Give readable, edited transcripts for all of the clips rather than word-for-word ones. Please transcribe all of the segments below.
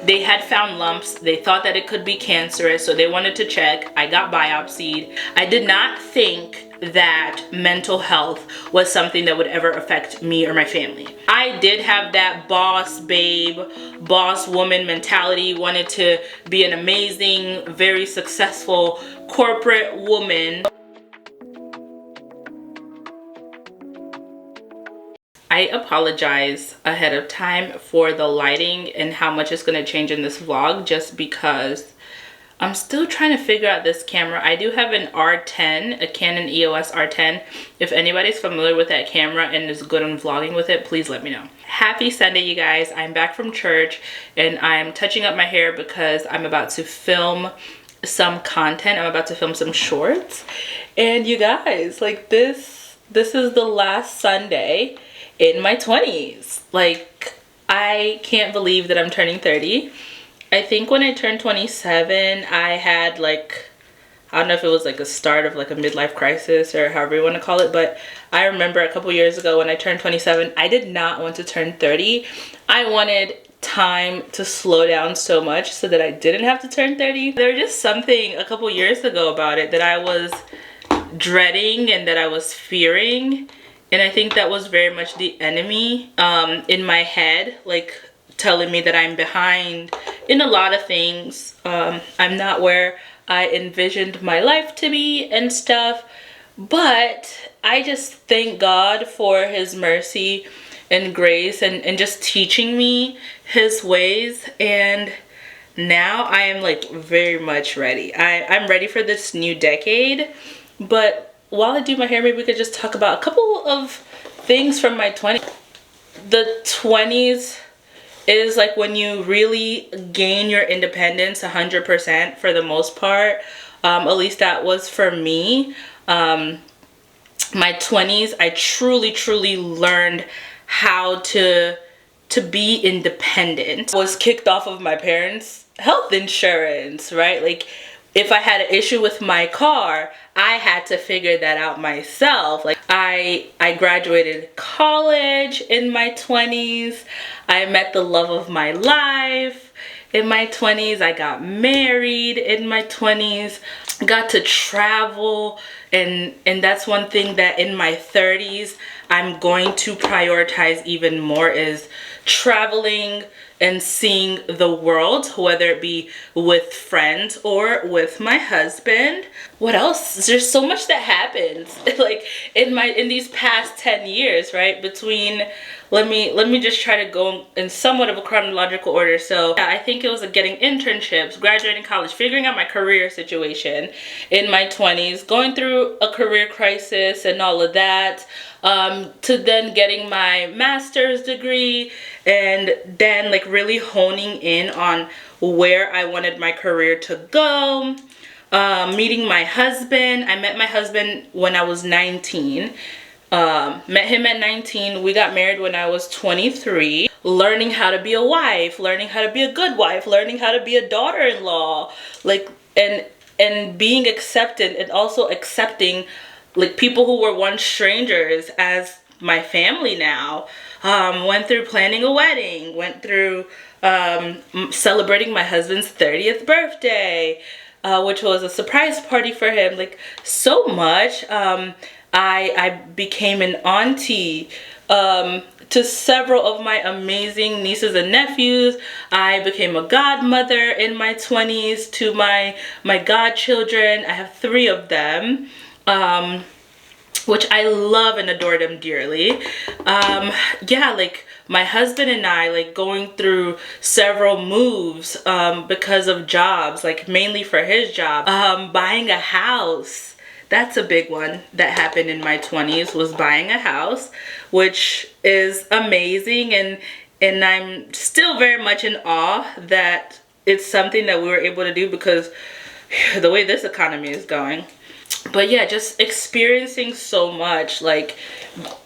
They had found lumps. They thought that it could be cancerous, so they wanted to check. I got biopsied. I did not think that mental health was something that would ever affect me or my family. I did have that boss babe, boss woman mentality, wanted to be an amazing, very successful corporate woman. I apologize ahead of time for the lighting and how much it's going to change in this vlog, just because I'm still trying to figure out this camera. I do have an R10, a Canon EOS R10. If anybody's familiar with that camera and is good on vlogging with it, please let me know. Happy Sunday, you guys. I'm back from church and I'm touching up my hair because I'm about to film some content. I'm about to film some shorts. And you guys, like this is the last Sunday in my 20s. Like, I can't believe that I'm turning 30. I think when I turned 27, I had like, I don't know if it was like a start of like a midlife crisis or however you want to call it, but I remember a couple years ago when I turned 27, I did not want to turn 30. I wanted time to slow down so much so that I didn't have to turn 30. There was just something a couple years ago about it that I was dreading and that I was fearing. And I think that was very much the enemy in my head, like telling me that I'm behind in a lot of things. I'm not where I envisioned my life to be and stuff. But I just thank God for his mercy and grace and just teaching me his ways. And now I am like very much ready. I'm ready for this new decade. But while I do my hair, maybe we could just talk about a couple of things from my 20s. The 20s is like when you really gain your independence 100% for the most part. At least that was for me. My 20s, I truly learned how to be independent. I was kicked off of my parents' health insurance, right? Like, if I had an issue with my car, I had to figure that out myself. Like, I graduated college in my 20s. I met the love of my life in my 20s. I got married in my 20s. Got to travel, and that's one thing that in my 30s I'm going to prioritize even more, is traveling and seeing the world, whether it be with friends or with my husband. What else? There's so much that happens like in these past 10 years, right? Between, let me just try to go in somewhat of a chronological order. So yeah, I think it was getting internships, graduating college, figuring out my career situation in my 20s, going through a career crisis and all of that, to then getting my master's degree, and then like really honing in on where I wanted my career to go. Meeting my husband. I met my husband when I was 19. Met him at 19. We got married when I was 23. Learning how to be a wife, learning how to be a good wife, learning how to be a daughter-in-law, like, and being accepted, and also accepting like people who were once strangers as my family now. Went through planning a wedding, went through celebrating my husband's 30th birthday, which was a surprise party for him. Like, so much. I became an auntie to several of my amazing nieces and nephews. I became a godmother in my 20s to my godchildren. I have 3 of them. Which I love and adore them dearly. Yeah, like my husband and I, like going through several moves because of jobs, like mainly for his job. Buying a house. That's a big one that happened in my 20s, was buying a house, which is amazing. And I'm still very much in awe that it's something that we were able to do, because the way this economy is going. But yeah, just experiencing so much, like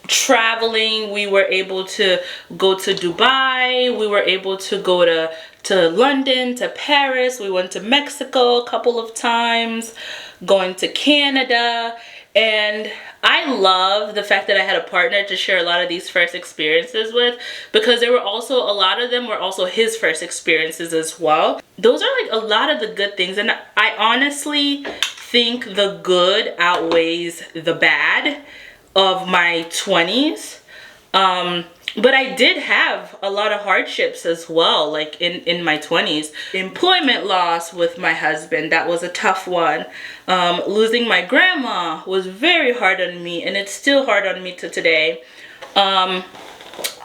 traveling. We were able to go to Dubai. We were able to go to London, to Paris. We went to Mexico a couple of times, going to Canada. And I love the fact that I had a partner to share a lot of these first experiences with, because there were also a lot of them were also his first experiences as well. Those are like a lot of the good things, and I honestly think the good outweighs the bad of my 20s. But I did have a lot of hardships as well, like in my 20s. Employment loss with my husband, that was a tough one. Losing my grandma was very hard on me, and it's still hard on me to today.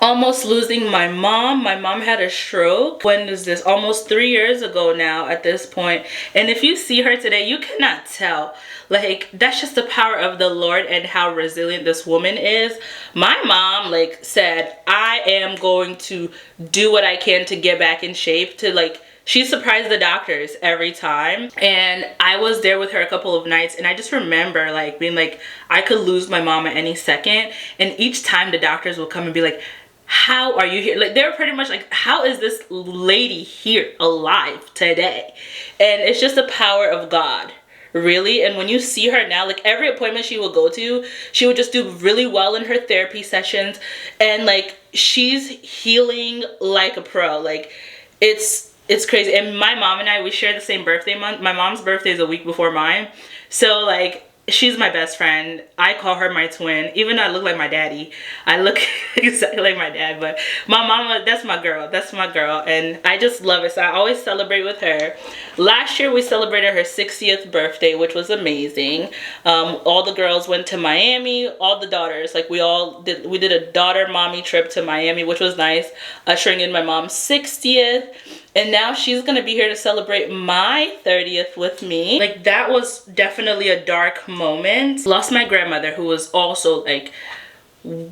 Almost losing my mom. My mom had a stroke. When is this? Almost 3 years ago now at this point. And if you see her today, you cannot tell. Like, that's just the power of the Lord and how resilient this woman is. My mom, like, said, I am going to do what I can to get back in shape, to, like, she surprised the doctors every time. And I was there with her a couple of nights, and I just remember, like, being like, I could lose my mom at any second. And each time the doctors would come and be like, how are you here? Like, they were pretty much like, how is this lady here alive today? And it's just the power of God, really. And when you see her now, like, every appointment she would go to, she would just do really well in her therapy sessions, and like, she's healing like a pro. Like, it's crazy. And my mom and I, we share the same birthday month. My mom's birthday is a week before mine, so like, she's my best friend. I call her my twin, even though I look like my daddy. I look exactly like my dad, but my mama, that's my girl. That's my girl, and I just love it. So I always celebrate with her. Last year we celebrated her 60th birthday, which was amazing. All the girls went to Miami, all the daughters, like we did a daughter mommy trip to Miami, which was nice, ushering in my mom's 60th. And now she's gonna be here to celebrate my 30th with me. Like, that was definitely a dark moment. Lost my grandmother, who was also like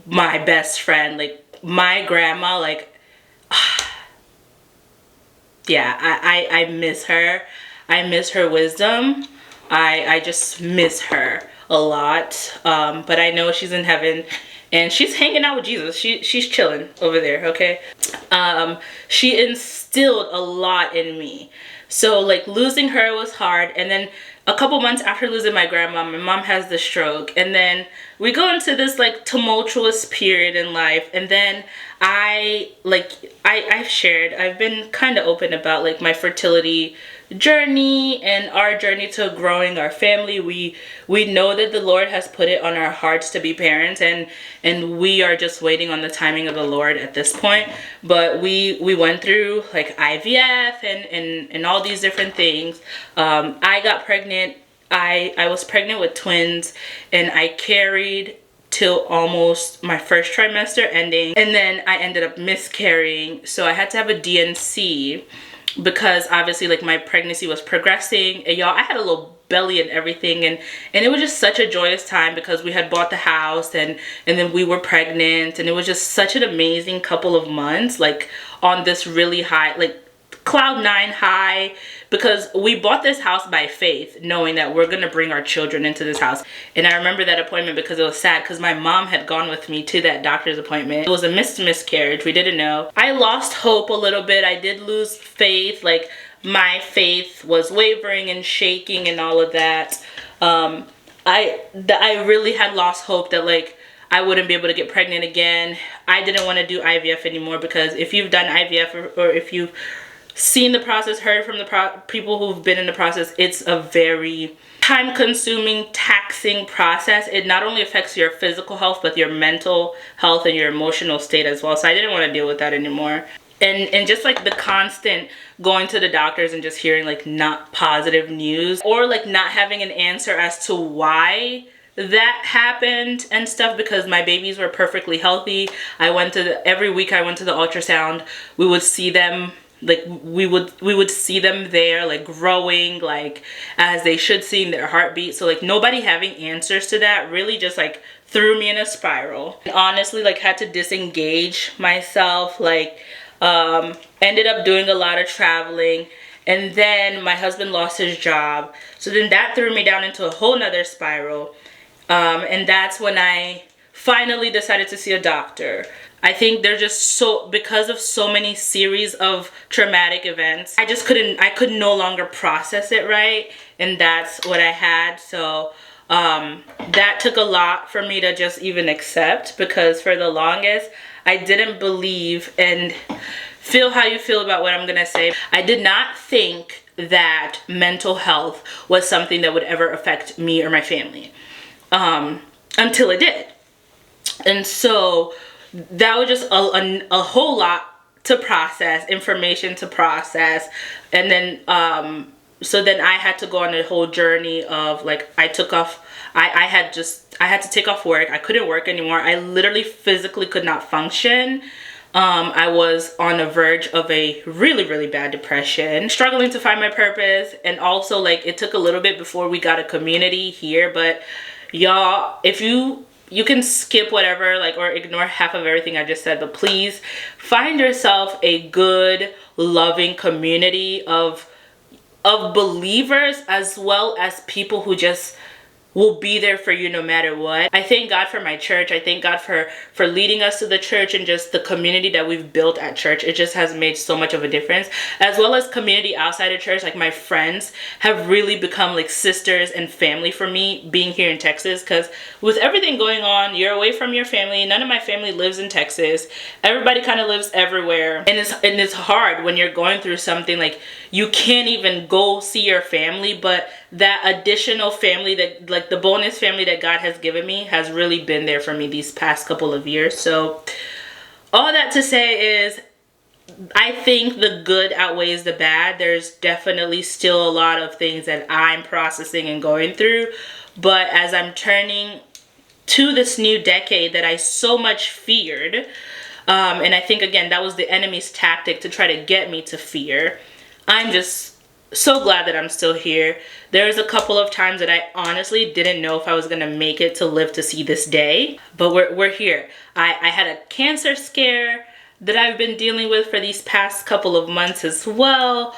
my best friend. Like, my grandma, like, yeah, I miss her. I miss her wisdom. I just miss her a lot. But I know she's in heaven, and she's hanging out with Jesus. She's chilling over there, okay? She instilled a lot in me. So, like, losing her was hard. And then a couple months after losing my grandma, my mom has the stroke. And then we go into this, like, tumultuous period in life. And then I've been kind of open about, like, my fertility journey and our journey to growing our family. We know that the Lord has put it on our hearts to be parents, and we are just waiting on the timing of the Lord at this point. But we went through, like, IVF and all these different things. I got pregnant. I was pregnant with twins, and I carried till almost my first trimester ending, and then I ended up miscarrying, so I had to have a DNC, because obviously, like, my pregnancy was progressing. And y'all, I had a little belly and everything, and it was just such a joyous time, because we had bought the house, and then we were pregnant, and it was just such an amazing couple of months, like, on this really high, like, cloud 9 high, because we bought this house by faith, knowing that we're gonna bring our children into this house. And I remember that appointment because it was sad, because my mom had gone with me to that doctor's appointment. It was a miscarriage. We didn't know. I lost hope a little bit. I did lose faith. Like, my faith was wavering and shaking and all of that. I really had lost hope that, like, I wouldn't be able to get pregnant again. I didn't want to do IVF anymore, because if you've done IVF, or if you've seen the process, heard from the people who've been in the process, it's a very time-consuming, taxing process. It not only affects your physical health, but your mental health and your emotional state as well. So I didn't want to deal with that anymore. And just, like, the constant going to the doctors and just hearing, like, not positive news, or, like, not having an answer as to why that happened and stuff, because my babies were perfectly healthy. Every week I went to the ultrasound. We would see them, like, we would see them there, like, growing, like, as they should, seeing their heartbeat. So, like, nobody having answers to that really just, like, threw me in a spiral. And honestly, like, had to disengage myself, like, ended up doing a lot of traveling. And then my husband lost his job, so then that threw me down into a whole nother spiral. And that's when I finally decided to see a doctor. I think they're just because of so many series of traumatic events, I could no longer process it right. And that's what I had. So That took a lot for me to just even accept, because for the longest I didn't believe, and feel how you feel about what I'm gonna say, I did not think that mental health was something that would ever affect me or my family, until it did. And so that was just a whole lot to process, information to process. And then so then I had to go on a whole journey of like, I had to take off work. I couldn't work anymore. I literally physically could not function. I was on the verge of a really, really bad depression, struggling to find my purpose. And also, like, it took a little bit before we got a community here. But y'all, if you can skip whatever, like, or ignore half of everything I just said, but please find yourself a good, loving community of believers, as well as people who just will be there for you no matter what. I thank God for my church. I thank God for leading us to the church, and just the community that we've built at church. It just has made so much of a difference, as well as community outside of church. Like, my friends have really become like sisters and family for me being here in Texas, because with everything going on, you're away from your family. None of my family lives in Texas. Everybody kind of lives everywhere, and it's hard when you're going through something. Like, you can't even go see your family, but that additional family, that like the bonus family that God has given me, has really been there for me these past couple of years. So all that to say is, I think the good outweighs the bad. There's definitely still a lot of things that I'm processing and going through, but as I'm turning to this new decade that I so much feared, and I think, again, that was the enemy's tactic to try to get me to fear, I'm just so glad that I'm still here. There's a couple of times that I honestly didn't know if I was gonna make it to live to see this day, but we're here. I had a cancer scare that I've been dealing with for these past couple of months as well.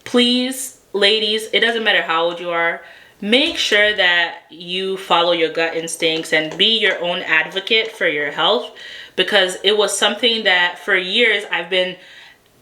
Please, ladies, it doesn't matter how old you are, make sure that you follow your gut instincts and be your own advocate for your health, because it was something that for years I've been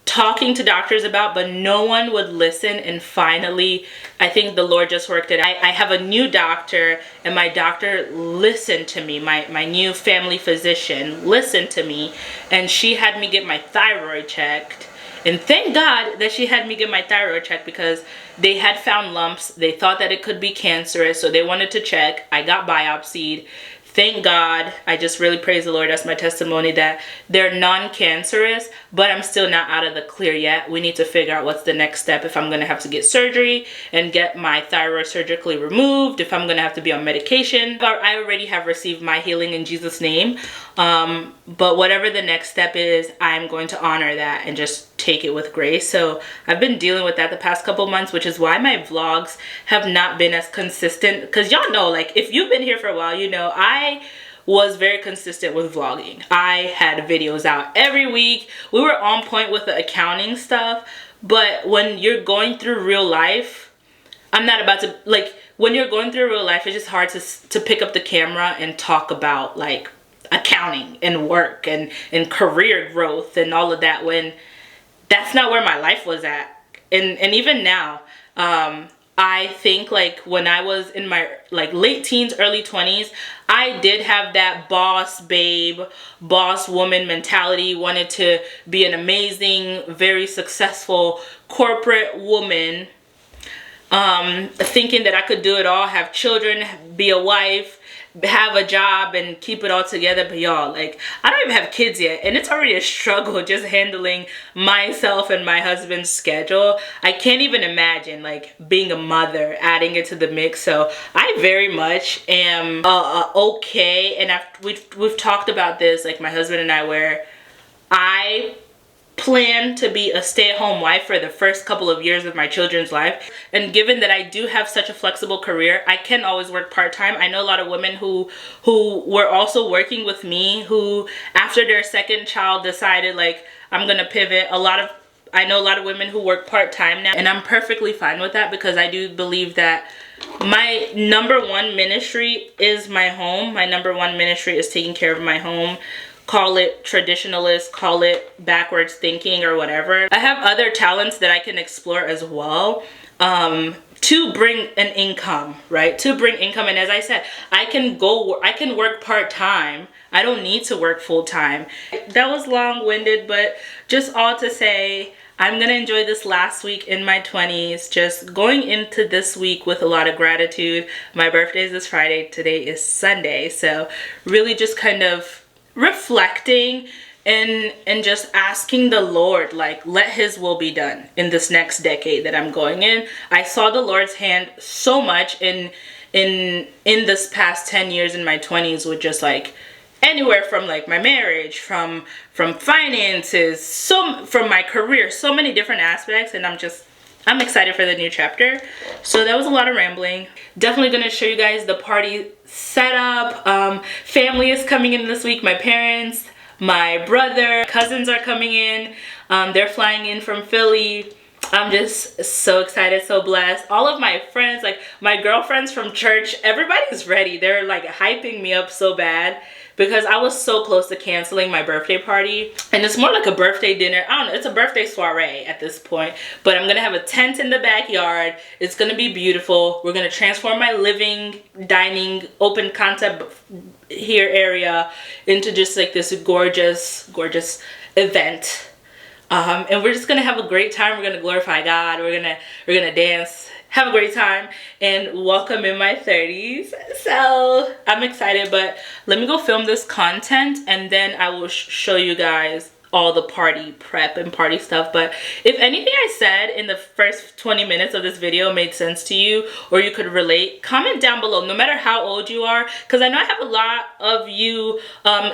talking to doctors about, but no one would listen. And finally, I think the Lord just worked it. I have a new doctor, and my doctor listened to me. My new family physician listened to me, and she had me get my thyroid checked. And thank God that she had me get my thyroid checked, because they had found lumps. They thought that it could be cancerous, so they wanted to check. I got biopsied. Thank God. I just really praise the Lord. That's my testimony, that they're non-cancerous, but I'm still not out of the clear yet. We need to figure out what's the next step, if I'm going to have to get surgery and get my thyroid surgically removed, if I'm going to have to be on medication. I already have received my healing in Jesus' name. But whatever the next step is, I'm going to honor that and just take it with grace. So I've been dealing with that the past couple months, which is why my vlogs have not been as consistent. Because y'all know, like, if you've been here for a while, you know I was very consistent with vlogging. I had videos out every week. We were on point with the accounting stuff. But when you're going through real life, I'm not about to, like, when you're going through real life, it's just hard to pick up the camera and talk about, like, accounting and work and career growth and all of that, when that's not where my life was at. And even now, I think, like, when I was in my like late teens, early 20s, I did have that boss babe, boss woman mentality, wanted to be an amazing, very successful corporate woman, thinking that I could do it all, have children, be a wife, have a job, and keep it all together. But y'all, like, I don't even have kids yet, and it's already a struggle just handling myself and my husband's schedule. I can't even imagine, like, being a mother, adding it to the mix. So I very much am okay, and we've talked about this, like, my husband and I, where I plan to be a stay-at-home wife for the first couple of years of my children's life. And given that I do have such a flexible career, I can always work part-time. I know a lot of women who were also working with me, who after their second child decided, like, I'm gonna pivot. I know a lot of women who work part-time now, and I'm perfectly fine with that, because I do believe that my number one ministry is my home. My number one ministry is taking care of my home. Call it traditionalist, call it backwards thinking, or whatever. I have other talents that I can explore as well. to bring an income, right? To bring income. And as I said, I can work part-time. I don't need to work full-time. That was long-winded, but just all to say, I'm gonna enjoy this last week in my 20s, just going into this week with a lot of gratitude. My birthday is this Friday, today is Sunday, so really just kind of reflecting and just asking the Lord, like, let his will be done in this next decade that I'm going in. I saw the Lord's hand so much in this past 10 years in my 20s with just like anywhere from like my marriage, from finances, from my career, so many different aspects, and I'm excited for the new chapter. So that was a lot of rambling. Definitely gonna show you guys the party setup. Family is coming in this week. My parents, my brother, cousins are coming in. They're flying in from Philly. I'm just so excited, so blessed. All of my friends, like my girlfriends from church, everybody's ready. They're like hyping me up so bad because I was so close to canceling my birthday party. And it's more like a birthday dinner. I don't know, it's a birthday soiree at this point. But I'm gonna have a tent in the backyard. It's gonna be beautiful. We're gonna transform my living, dining, open concept here area into just like this gorgeous, gorgeous event. And we're just gonna have a great time. We're gonna glorify God. We're gonna dance, have a great time, and welcome in my 30s. So I'm excited, but let me go film this content and then I will show you guys all the party prep and party stuff. But if anything I said in the first 20 minutes of this video made sense to you or you could relate, comment down below, no matter how old you are, because I know I have a lot of you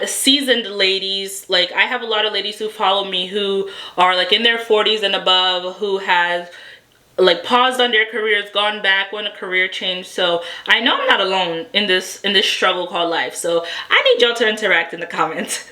seasoned ladies. Like I have a lot of ladies who follow me who are like in their 40s and above, who have like paused on their careers, gone back when a career change. So I know I'm not alone in this struggle called life. So I need y'all to interact in the comments.